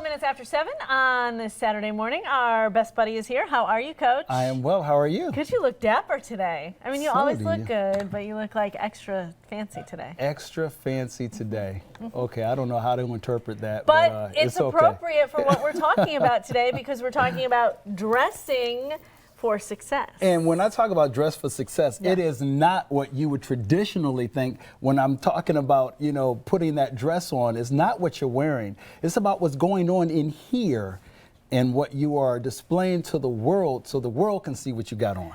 minutes after 7 on this Saturday morning. Our best buddy is here. How are you, Coach? I am well. How are you? Good. You look dapper today. I mean, you So always do look you. good, but you look like extra fancy today. Extra fancy today. Okay, I don't know how to interpret that, But it's okay. appropriate for what we're talking about today because we're talking about dressing for success. And when I talk about dress for success, it is not what you would traditionally think when I'm talking about, you know, putting that dress on. It's not what you're wearing. It's about what's going on in here and what you are displaying to the world so the world can see what you got on.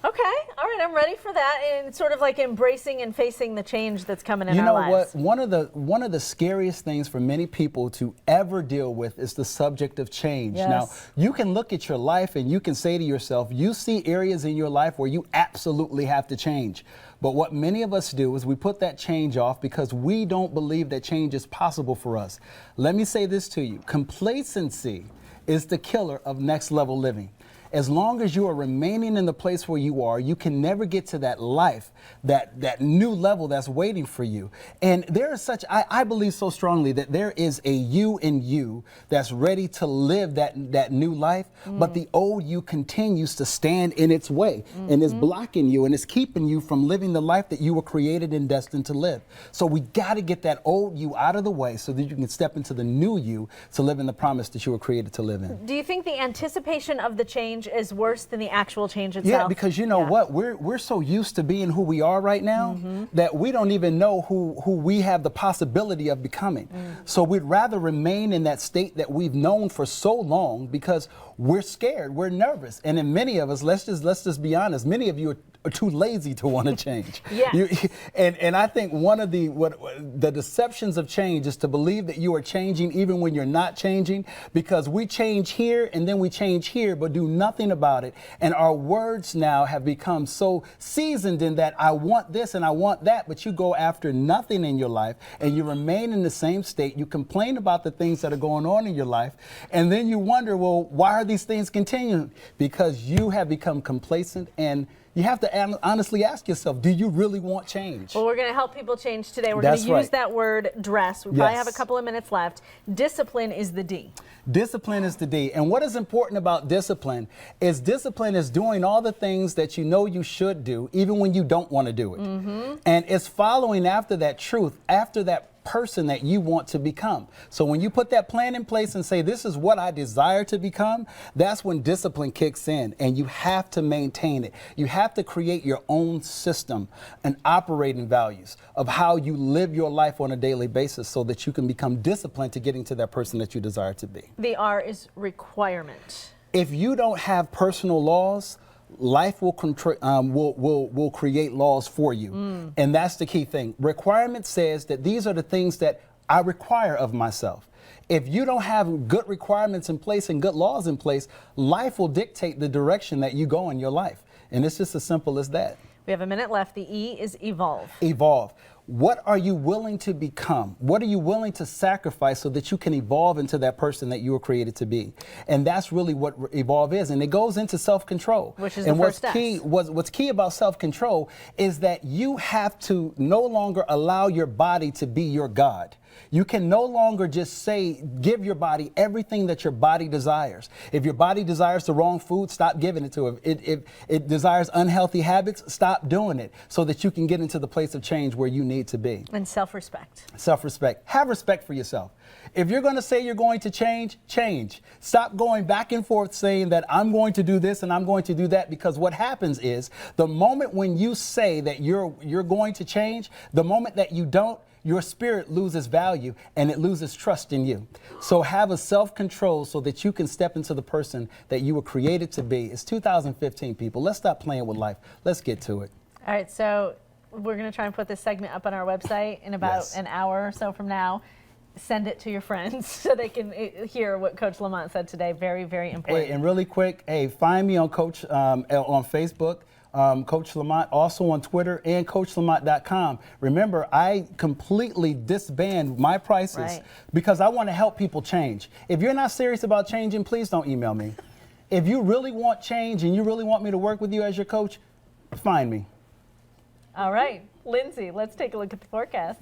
Okay. All right. I'm ready for that. And it's sort of like embracing and facing the change that's coming in You our know lives. what? One of the scariest things for many people to ever deal with is the subject of change. Yes. Now, you can look at your life and you can say to yourself, you see areas in your life where you absolutely have to change. But what many of us do is we put that change off because we don't believe that change is possible for us. Let me say this to you. Complacency is the killer of next level living. As long as you are remaining in the place where you are, you can never get to that life, that new level that's waiting for you. And there is I believe so strongly that there is a you in you that's ready to live that new life, but the old you continues to stand in its way and is blocking you and is keeping you from living the life that you were created and destined to live. So we got to get that old you out of the way so that you can step into the new you to live in the promise that you were created to live in. Do you think the anticipation of the change is worse than the actual change itself? Yeah, because you know what? We're so used to being who we are right now that we don't even know who we have the possibility of becoming. So we'd rather remain in that state that we've known for so long because we're scared, we're nervous. And in many of us, let's just be honest, many of you are too lazy to want to change. Yes. And I think one of the deceptions of change is to believe that you are changing even when you're not changing, because we change here and then we change here but do nothing about it. And our words now have become so seasoned in that I want this and I want that, but you go after nothing in your life and you remain in the same state. You complain about the things that are going on in your life and then you wonder, well, why are these things continuing? Because you have become complacent, and you have to honestly ask yourself, do you really want change? Well, we're going to help people change today. We're going to use that word dress. We probably have a couple of minutes left. Discipline is the D. Discipline is the D. And what is important about discipline is doing all the things that you know you should do, even when you don't want to do it. And it's following after that truth, after that person that you want to become. So when you put that plan in place and say, this is what I desire to become, that's when discipline kicks in, and you have to maintain it. You have to create your own system and operating values of how you live your life on a daily basis so that you can become disciplined to getting to that person that you desire to be. The R is requirement. If you don't have personal laws, life will create laws for you. And that's the key thing. Requirement says that these are the things that I require of myself. If you don't have good requirements in place and good laws in place, life will dictate the direction that you go in your life. And it's just as simple as that. We have a minute left. The E is evolve. Evolve. What are you willing to become? What are you willing to sacrifice so that you can evolve into that person that you were created to be? And that's really what evolve is. And it goes into self-control. Which is the first step. What's key about self-control is that you have to no longer allow your body to be your God. You can no longer just give your body everything that your body desires. If your body desires the wrong food, stop giving it to it. If it desires unhealthy habits, stop doing it so that you can get into the place of change where you need to be. And self-respect. Self-respect. Have respect for yourself. If you're going to say you're going to change, change. Stop going back and forth saying that I'm going to do this and I'm going to do that, because what happens is the moment when you say that you're going to change, the moment that you don't, your spirit loses value and it loses trust in you. So have a self-control so that you can step into the person that you were created to be. It's 2015, people. Let's stop playing with life. Let's get to it. All right, so we're going to try and put this segment up on our website in about an hour or so from now. Send it to your friends so they can hear what Coach Lamont said today. Very, very important. Hey, and really quick, find me on Coach on Facebook. Coach Lamont, also on Twitter, and CoachLamont.com. Remember, I completely disband my prices because I want to help people change. If you're not serious about changing, please don't email me. If you really want change and you really want me to work with you as your coach, find me. All right, Lindsay, let's take a look at the forecast.